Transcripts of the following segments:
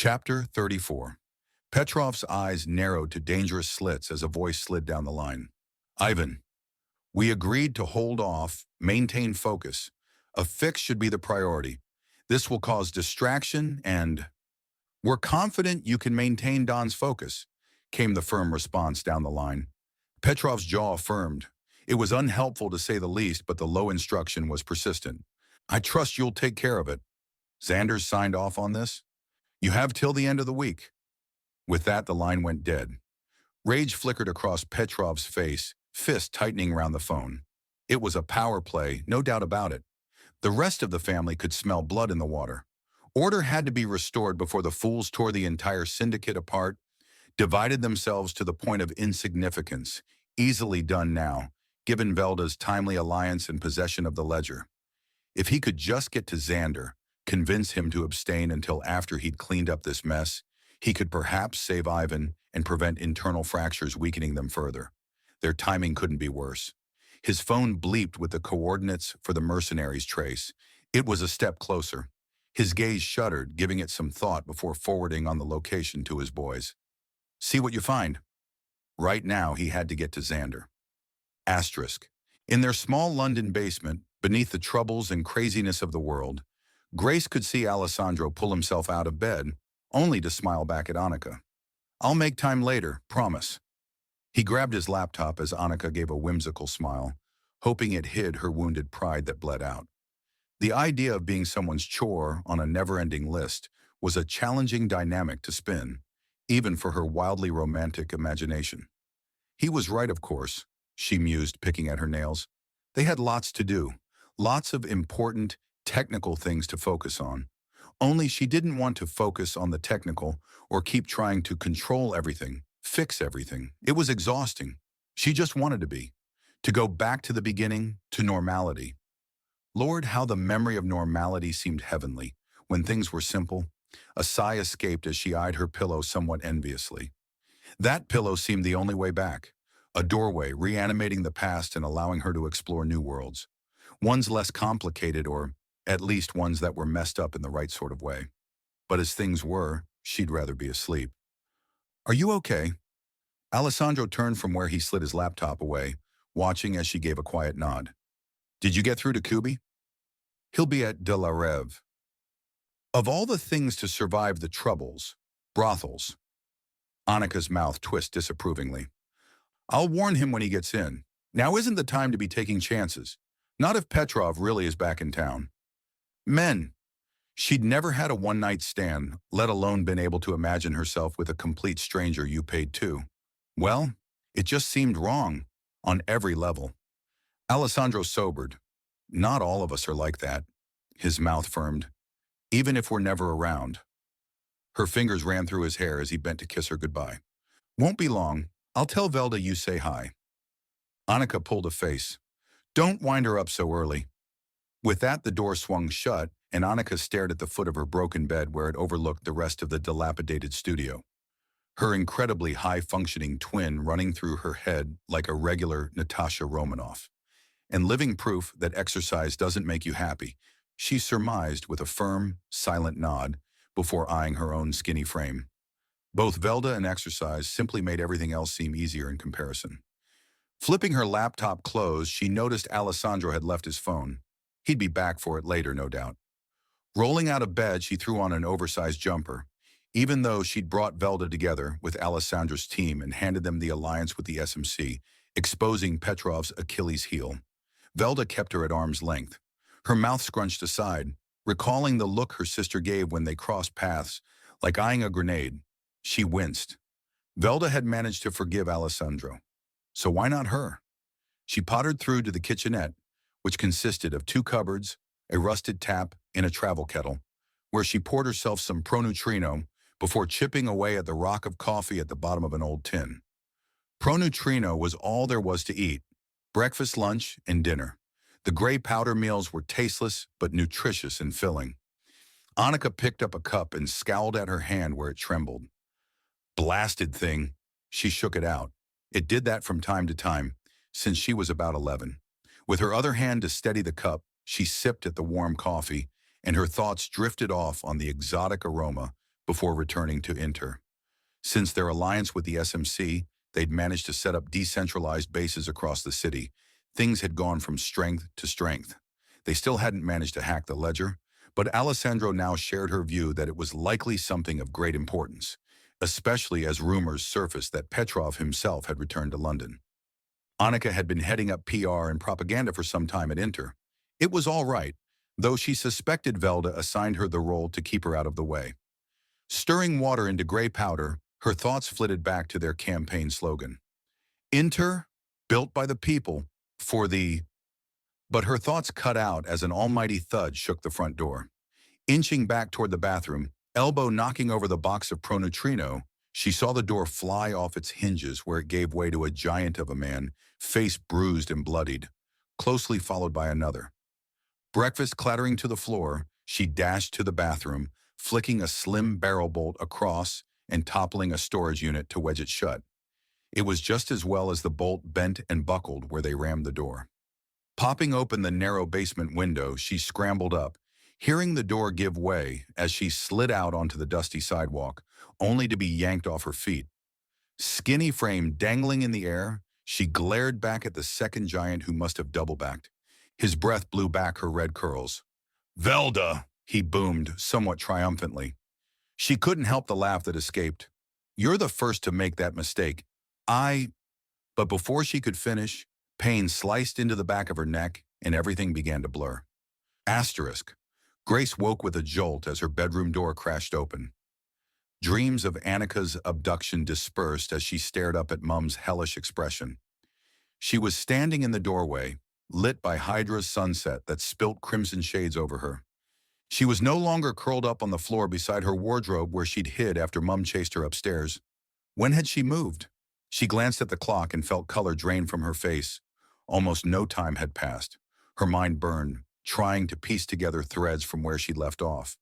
Chapter 34. Petrov's eyes narrowed to dangerous slits as a voice slid down the line. Ivan, we agreed to hold off, maintain focus. A fix should be the priority. This will cause distraction and... We're confident you can maintain Don's focus, came the firm response down the line. Petrov's jaw firmed. It was unhelpful to say the least, but the low instruction was persistent. I trust you'll take care of it. Xanders signed off on this? You have till the end of the week. With that, the line went dead. Rage flickered across Petrov's face, fist tightening around the phone. It was a power play, no doubt about it. The rest of the family could smell blood in the water. Order had to be restored before the fools tore the entire syndicate apart, divided themselves to the point of insignificance. Easily done now, given Velda's timely alliance and possession of the ledger. If he could just get to Xander, convince him to abstain until after he'd cleaned up this mess, he could perhaps save Ivan and prevent internal fractures weakening them further. Their timing couldn't be worse. His phone bleeped with the coordinates for the mercenaries' trace. It was a step closer. His gaze shuddered, giving it some thought before forwarding on the location to his boys. See what you find. Right now, he had to get to Xander. Asterisk. In their small London basement, beneath the troubles and craziness of the world, Grace could see Alessandro pull himself out of bed, only to smile back at Annika. I'll make time later, promise. He grabbed his laptop as Annika gave a whimsical smile, hoping it hid her wounded pride that bled out. The idea of being someone's chore on a never-ending list was a challenging dynamic to spin, even for her wildly romantic imagination. He was right, of course, she mused, picking at her nails. They had lots to do, lots of important, technical things to focus on. Only she didn't want to focus on the technical or keep trying to control everything, fix everything. It was exhausting. She just wanted to go back to the beginning, to normality. Lord, how the memory of normality seemed heavenly, when things were simple. A sigh escaped as she eyed her pillow somewhat enviously. That pillow seemed the only way back, a doorway reanimating the past and allowing her to explore new worlds. Ones less complicated, or at least ones that were messed up in the right sort of way. But as things were, she'd rather be asleep. Are you okay? Alessandro turned from where he slid his laptop away, watching as she gave a quiet nod. Did you get through to Kubi? He'll be at De La Reve. Of all the things to survive the troubles, brothels. Annika's mouth twisted disapprovingly. I'll warn him when he gets in. Now isn't the time to be taking chances. Not if Petrov really is back in town. Men. She'd never had a one-night stand, let alone been able to imagine herself with a complete stranger you paid to. Well, it just seemed wrong, on every level. Alessandro sobered. Not all of us are like that. His mouth firmed. Even if we're never around. Her fingers ran through his hair as he bent to kiss her goodbye. Won't be long. I'll tell Velda you say hi. Annika pulled a face. Don't wind her up so early. With that, the door swung shut, and Annika stared at the foot of her broken bed where it overlooked the rest of the dilapidated studio. Her incredibly high-functioning twin running through her head like a regular Natasha Romanoff. And living proof that exercise doesn't make you happy, she surmised with a firm, silent nod before eyeing her own skinny frame. Both Velda and exercise simply made everything else seem easier in comparison. Flipping her laptop closed, she noticed Alessandro had left his phone. He'd be back for it later, no doubt. Rolling out of bed, she threw on an oversized jumper, even though she'd brought Velda together with Alessandro's team and handed them the alliance with the SMC, exposing Petrov's Achilles heel. Velda kept her at arm's length, her mouth scrunched aside, recalling the look her sister gave when they crossed paths, like eyeing a grenade. She winced. Velda had managed to forgive Alessandro. So why not her? She pottered through to the kitchenette, which consisted of 2 cupboards, a rusted tap, and a travel kettle, where she poured herself some pro-neutrino before chipping away at the rock of coffee at the bottom of an old tin. Pro-neutrino was all there was to eat, breakfast, lunch, and dinner. The gray powder meals were tasteless but nutritious and filling. Annika picked up a cup and scowled at her hand where it trembled. Blasted thing. She shook it out. It did that from time to time, since she was about 11. With her other hand to steady the cup, she sipped at the warm coffee, and her thoughts drifted off on the exotic aroma before returning to Inter. Since their alliance with the SMC, they'd managed to set up decentralized bases across the city. Things had gone from strength to strength. They still hadn't managed to hack the ledger, but Alessandro now shared her view that it was likely something of great importance, especially as rumors surfaced that Petrov himself had returned to London. Annika had been heading up PR and propaganda for some time at Inter. It was all right, though she suspected Velda assigned her the role to keep her out of the way. Stirring water into gray powder, her thoughts flitted back to their campaign slogan. Inter, built by the people, for the... But her thoughts cut out as an almighty thud shook the front door. Inching back toward the bathroom, elbow knocking over the box of Proneutrino, she saw the door fly off its hinges where it gave way to a giant of a man, face bruised and bloodied, closely followed by another. Breakfast clattering to the floor, she dashed to the bathroom, flicking a slim barrel bolt across and toppling a storage unit to wedge it shut. It was just as well as the bolt bent and buckled where they rammed the door. Popping open the narrow basement window, she scrambled up, hearing the door give way as she slid out onto the dusty sidewalk, only to be yanked off her feet. Skinny frame dangling in the air, she glared back at the second giant who must have double-backed. His breath blew back her red curls. "Velda!" he boomed, somewhat triumphantly. She couldn't help the laugh that escaped. "You're the first to make that mistake. But before she could finish, pain sliced into the back of her neck and everything began to blur. Asterisk. Grace woke with a jolt as her bedroom door crashed open. Dreams of Annika's abduction dispersed as she stared up at Mum's hellish expression. She was standing in the doorway, lit by Hydra's sunset that spilt crimson shades over her. She was no longer curled up on the floor beside her wardrobe where she'd hid after Mum chased her upstairs. When had she moved? She glanced at the clock and felt color drain from her face. Almost no time had passed. Her mind burned, trying to piece together threads from where she'd left off.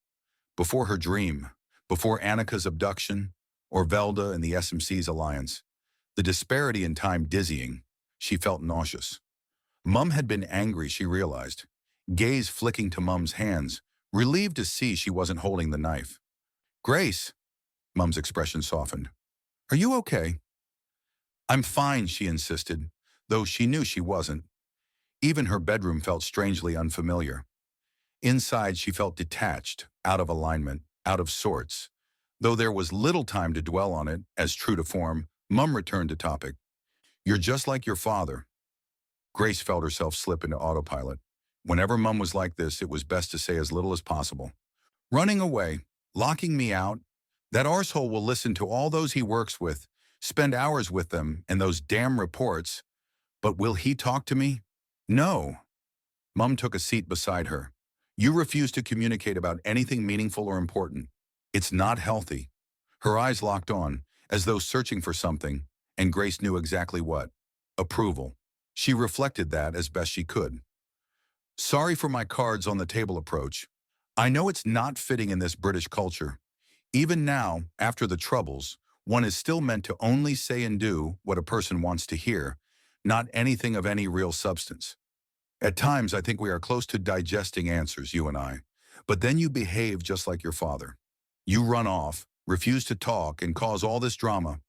Before her dream, before Annika's abduction, or Velda and the SMC's alliance. The disparity in time dizzying, she felt nauseous. Mum had been angry, she realized, gaze flicking to Mum's hands, relieved to see she wasn't holding the knife. "Grace," Mum's expression softened. "Are you okay?" "I'm fine," she insisted, though she knew she wasn't. Even her bedroom felt strangely unfamiliar. Inside, she felt detached, out of alignment, out of sorts. Though there was little time to dwell on it, as true to form, Mum returned to topic. "You're just like your father." Grace felt herself slip into autopilot. Whenever Mum was like this, it was best to say as little as possible. "Running away, locking me out. That arsehole will listen to all those he works with, spend hours with them, and those damn reports. But will he talk to me? No." Mum took a seat beside her. "You refuse to communicate about anything meaningful or important. It's not healthy." Her eyes locked on, as though searching for something, and Grace knew exactly what. Approval. She reflected that as best she could. "Sorry for my cards on the table approach. I know it's not fitting in this British culture. Even now, after the Troubles, one is still meant to only say and do what a person wants to hear, not anything of any real substance. At times, I think we are close to digesting answers, you and I. But then you behave just like your father. You run off, refuse to talk, and cause all this drama.